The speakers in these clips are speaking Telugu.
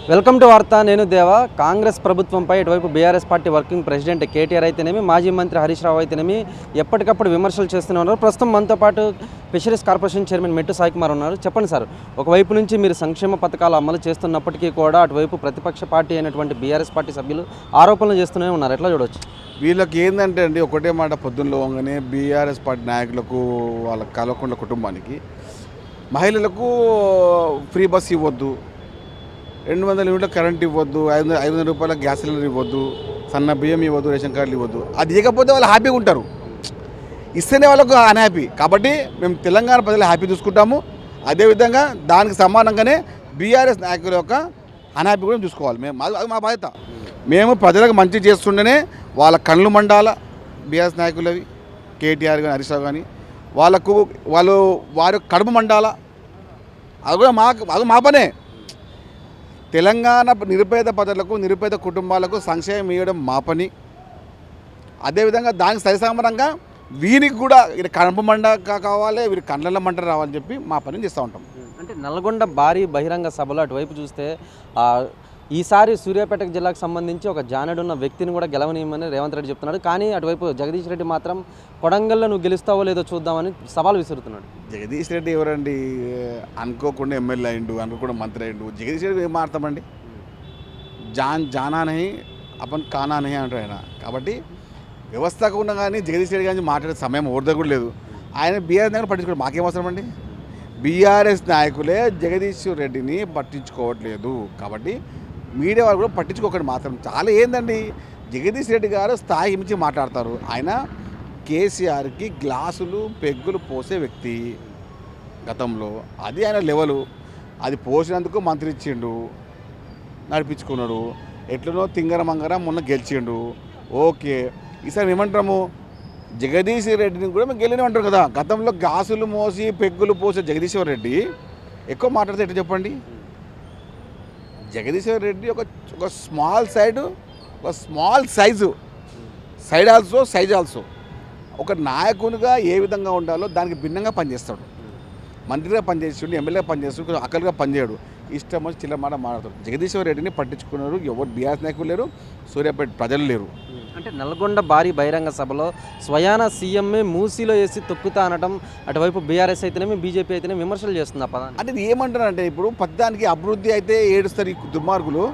వెల్కమ్ టు వార్త. నేను దేవా. కాంగ్రెస్ ప్రభుత్వంపై ఇటువైపు BRS party working president KTR అయితేనేమి, మాజీ మంత్రి హరీష్ రావు అయితేనేమి ఎప్పటికప్పుడు విమర్శలు చేస్తూనే ఉన్నారు. ప్రస్తుతం మనతో పాటు ఫిషరీస్ కార్పొరేషన్ చైర్మన్ మెట్టు సాయికుమార్ ఉన్నారు. చెప్పండి సార్, ఒకవైపు నుంచి మీరు సంక్షేమ పథకాలు అమలు చేస్తున్నప్పటికీ కూడా అటువైపు ప్రతిపక్ష పార్టీ అయినటువంటి బీఆర్ఎస్ పార్టీ సభ్యులు ఆరోపణలు చేస్తూనే ఉన్నారు. ఎట్లా చూడవచ్చు? వీళ్ళకి ఏంటంటే అండి, ఒకటే మాట పొద్దున్నలో పోగానే బీఆర్ఎస్ పార్టీ నాయకులకు, వాళ్ళ కలవకుండ కుటుంబానికి మహిళలకు ఫ్రీ బస్ ఇవ్వద్దు, 200 యూనిట్ల కరెంట్ ఇవ్వద్దు, 500 రూపాయల గ్యాస్ సిలిండర్ ఇవ్వద్దు, సన్న బియ్యం ఇవ్వద్దు, రేషన్ కార్డులు ఇవ్వద్దు. అది ఇవ్వకపోతే వాళ్ళు హ్యాపీగా ఉంటారు, ఇస్తేనే వాళ్ళకు అన్హ్యాపీ. కాబట్టి మేము తెలంగాణ ప్రజలు హ్యాపీ చూసుకుంటాము. అదేవిధంగా దానికి సమానంగానే బీఆర్ఎస్ నాయకుల యొక్క అన్హ్యాపీ కూడా చూసుకోవాలి. అది మా బాధ్యత. మేము ప్రజలకు మంచి చేస్తుండేనే వాళ్ళ కళ్ళు మండాల బీఆర్ఎస్ నాయకులవి, కేటీఆర్ కానీ హరీష్ రావు కానీ వారి కడుపు మండాల. అది కూడా మా పనే. తెలంగాణ నిరుపేద ప్రజలకు, నిరుపేద కుటుంబాలకు సంక్షేమం ఇవ్వడం మా పని. అదేవిధంగా దానికి సరిసమానంగా వీరికి కూడా ఇది కడుపు మండ కావాలి, వీరి కళ్ళ మంట రావాలని చెప్పి మా పని చేస్తూ ఉంటాం. అంటే నల్గొండ భారీ బహిరంగ సభలో అటువైపు చూస్తే ఈసారి సూర్యాపేట జిల్లాకు సంబంధించి ఒక జానడున్న వ్యక్తిని కూడా గెలవనీయమని రేవంత్ రెడ్డి చెప్తున్నాడు. కానీ అటువైపు జగదీష్ రెడ్డి మాత్రం కొడంగల్లో నువ్వు గెలుస్తావో లేదో చూద్దామని సవాల్ విసురుతున్నాడు. జగదీష్ రెడ్డి ఎవరండి? అనుకోకుండా ఎమ్మెల్యే అయిండు, అనుకోకుండా మంత్రి అయిండు. జగదీష్ రెడ్డి ఏం మాట్లాడతామండి? జానా నహి అపన్ కానా నహి అంటారు ఆయన. కాబట్టి వ్యవస్థకు ఉన్న కానీ జగదీష్ రెడ్డి గారి మాట్లాడే సమయం ఓర్ద కూడా లేదు. ఆయన బీఆర్ఎస్ నాయకులు పట్టించుకోవడం మాకేం అవసరం అండి? బీఆర్ఎస్ నాయకులే జగదీష్ రెడ్డిని పట్టించుకోవట్లేదు. కాబట్టి మీడియా వాళ్ళు కూడా పట్టించుకోకండి మాత్రం. చాలా ఏందండి, జగదీష్ రెడ్డి గారు స్థాయి మించి మాట్లాడతారు. ఆయన కేసీఆర్కి గ్లాసులు పెగ్గులు పోసే వ్యక్తి గతంలో. అది ఆయన లెవెలు. అది పోసినందుకు మంత్రి ఇచ్చిండు, నడిపించుకున్నాడు. ఎట్లనో తింగరమంగర మొన్న గెలిచిండు. ఓకే, ఈసారి ఏమంటాము, జగదీష్ రెడ్డిని కూడా మేము గెలినమంటారు కదా. గతంలో గ్లాసులు మోసి పెగ్గులు పోసే జగదీశ్వర్ రెడ్డి ఎక్కువ మాట్లాడితే ఎట్లా చెప్పండి? జగదీశ్వర్ రెడ్డి ఒక small size, side also size also. ఒక నాయకునిగా ఏ విధంగా ఉండాలో దానికి భిన్నంగా పనిచేస్తాడు. మంత్రిగా పనిచేస్తుండే, ఎమ్మెల్యేగా పనిచేస్తుండే, అక్కలుగా పనిచేయడు. ఇష్టం వచ్చి చిల్లమాట మాట్లాడతాడు. జగదీశ్వర్ రెడ్డిని పట్టించుకున్నారు ఎవరు బీఆర్ఎస్ నాయకులు లేరు, సూర్యాపేట ప్రజలు లేరు. అంటే నల్గొండ భారీ బహిరంగ సభలో స్వయాన సీఎంఏ మూసీలో వేసి తొక్కుతా అనడం అటువైపు బీఆర్ఎస్ అయితేనేమి, బీజేపీ అయితేనే విమర్శలు చేస్తుంది. ఆ పదాన్ని అంటే ఏమంటారంటే, ఇప్పుడు పద్దానికి అభివృద్ధి అయితే ఏడుస్తారు ఈ దుర్మార్గులు.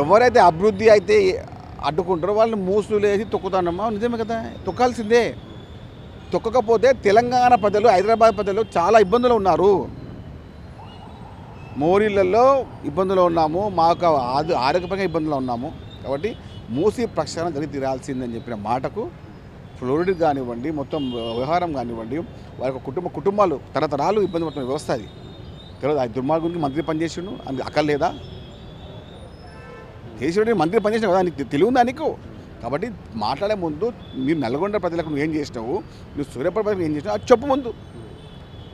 ఎవరైతే అభివృద్ధి అయితే అడ్డుకుంటారో వాళ్ళని మూసులు వేసి తొక్కుతానమ్మా. నిజమే కదా, తొక్కాల్సిందే. తొక్కకపోతే తెలంగాణ ప్రజలు, హైదరాబాద్ ప్రజలు చాలా ఇబ్బందులు ఉన్నారు. మోరీలలో ఇబ్బందులు ఉన్నాము, మాకు ఆరోగ్యపరంగా ఇబ్బందులు ఉన్నాము. కాబట్టి మూసి ప్రక్షాళన జరిగి తీరాల్సిందని చెప్పిన మాటకు ఫ్లోరిడ్ కానివ్వండి, మొత్తం వ్యవహారం కానివ్వండి, వారి కుటుంబాలు తరతరాలు ఇబ్బంది పడుతున్న వ్యవస్థ అది తెలియదు. ఆ దుర్మార్గునికి మంత్రి పనిచేసిండు, అది అక్కర్లేదా? కేసీఆర్ మంత్రి పనిచేసినావు కదా, నీకు తెలియదా నీకు? కాబట్టి మాట్లాడే ముందు మీరు నల్గొండ ప్రజలకు నువ్వు ఏం చేసినావు, నువ్వు సూర్యాపేట ప్రజలకు ఏం చేసినావు అది చెప్పు ముందు.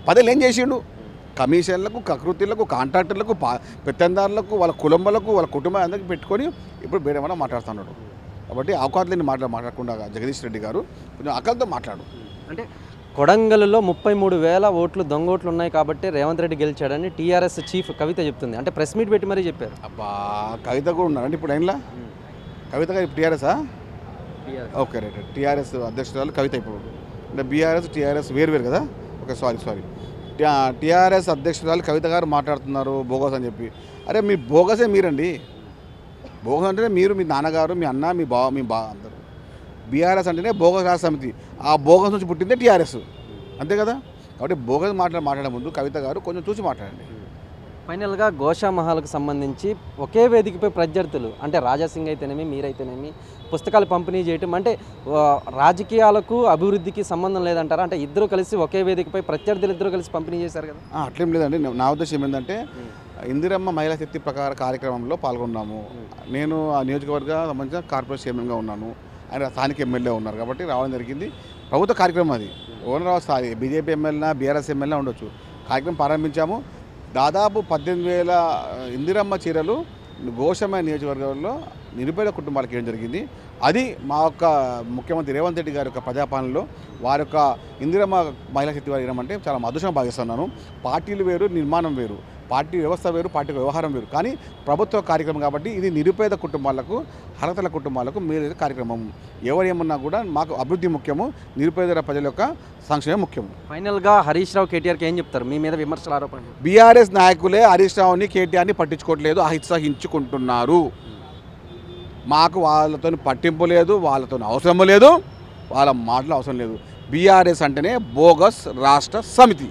ప్రజలు ఏం చేసిండు? కమిషన్లకు, కకృతిలకు, కాంట్రాక్టర్లకు, పెత్తందారులకు, వాళ్ళ కులంబలకు, వాళ్ళ కుటుంబం అందరికీ పెట్టుకొని ఇప్పుడు బేడమని మాట్లాడుతున్నాడు. కాబట్టి అవకాశాలని మాట్లాడకుండా జగదీష్ రెడ్డి గారు కొంచెం అక్కలతో మాట్లాడు. అంటే కొడంగల్లో 33,000 ఓట్లు దొంగ ఓట్లు ఉన్నాయి కాబట్టి రేవంత్ రెడ్డి గెలిచాడని టీఆర్ఎస్ చీఫ్ కవిత చెప్తుంది. అంటే ప్రెస్ మీట్ పెట్టి మరీ చెప్పారు. అబ్బా, కవిత కూడా ఉన్నారండి ఇప్పుడు ఆయనలా? కవిత గారు ఇప్పుడు టీఆర్ఎస్ఆ? Okay, right. టీఆర్ఎస్ అధ్యక్షురాలు కవిత ఇప్పుడు. అంటే బీఆర్ఎస్ టీఆర్ఎస్ వేరు కదా. Okay, sorry. టీఆర్ఎస్ అధ్యక్షురాలు కవిత గారు మాట్లాడుతున్నారు బోగస్ అని చెప్పి. అరే మీ బోగసే మీరండి. బోగస్ అంటేనే మీరు, మీ నాన్నగారు, మీ అన్న, మీ బా అందరూ. బీఆర్ఎస్ అంటేనే బోగస్ రాష్ట్ర సమితి. ఆ బోగస్ నుంచి పుట్టిందే టీఆర్ఎస్, అంతే కదా. కాబట్టి బోగస్ మాట్లాడే ముందు కవిత గారు కొంచెం చూసి మాట్లాడండి. ఫైనల్గా గోషామహల్కి సంబంధించి ఒకే వేదికపై ప్రత్యర్థులు, అంటే రాజాసింగ్ అయితేనేమి, మీరైతేనేమి పుస్తకాలు పంపిణీ చేయటం, అంటే రాజకీయాలకు అభివృద్ధికి సంబంధం లేదంటారా? అంటే ఇద్దరు కలిసి ఒకే వేదికపై ప్రత్యర్థులు ఇద్దరు కలిసి పంపిణీ చేశారు కదా. అట్లేం లేదండి. నా ఉద్దేశం ఏంటంటే, ఇందిరమ్మ మహిళా శక్తి ప్రకార కార్యక్రమంలో పాల్గొన్నాము. నేను ఆ నియోజకవర్గ సంబంధించిన కార్పొరేషన్ చైర్మన్గా ఉన్నాను, ఆయన స్థానిక ఎమ్మెల్యే ఉన్నారు కాబట్టి రావడం జరిగింది. ప్రభుత్వ కార్యక్రమం అది. ఓనర్ స్థాయి బీజేపీ ఎమ్మెల్యేనా, బీఆర్ఎస్ ఎమ్మెల్యేనా ఉండొచ్చు. కార్యక్రమం ప్రారంభించాము. దాదాపు 18,000 ఇందిరమ్మ చీరలు గోషామహల్ నియోజకవర్గంలో నిరుపేద కుటుంబాలకు ఇవ్వడం జరిగింది. అది మా యొక్క ముఖ్యమంత్రి రేవంత్ రెడ్డి గారి యొక్క ప్రజాపాలనలో వారి యొక్క ఇందిరమ్మ మహిళా శక్తి వారు ఇవ్వడం అంటే చాలా అదృష్టంగా భావిస్తున్నాను. పార్టీలు వేరు, నిర్మాణం వేరు. పార్టీ వ్యవస్థ వేరు, పార్టీ వ్యవహారం వేరు. కానీ ప్రభుత్వ కార్యక్రమం కాబట్టి ఇది నిరుపేద కుటుంబాలకు, అర్హతల కుటుంబాలకు మేలు కార్యక్రమం. ఎవరు ఏమన్నా కూడా మాకు అభివృద్ధి ముఖ్యము, నిరుపేద ప్రజల యొక్క సంక్షేమం ముఖ్యము. ఫైనల్గా హరీష్ రావు కేటీఆర్కి ఏం చెప్తారు? మీ మీద విమర్శలు ఆరోపణలు. బీఆర్ఎస్ నాయకులే హరీష్ రావుని, కేటీఆర్ని పట్టించుకోవట్లేదు, అహింసహించుకుంటున్నారు. మాకు వాళ్ళతో పట్టింపు లేదు, వాళ్ళతో అవసరం లేదు, వాళ్ళ మాటలు అవసరం లేదు. బీఆర్ఎస్ అంటేనే బోగస్ రాష్ట్ర సమితి.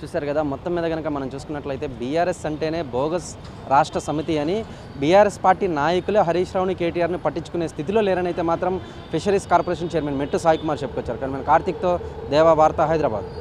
చూశారు కదా, మొత్తం మీద కనుక మనం చూసుకున్నట్లయితే బీఆర్ఎస్ అంటేనే బోగస్ రాష్ట్ర సమితి అని బీఆర్ఎస్ పార్టీ నాయకులు హరీష్ రావుని, కేటీఆర్ని పట్టించుకునే స్థితిలో లేరని అయితే మాత్రం ఫిషరీస్ కార్పొరేషన్ చైర్మన్ మెట్టు సాయి కుమార్ చెప్పుకొచ్చారు. కానీ మన కార్తిక్తో దేవా వార్త, హైదరాబాద్.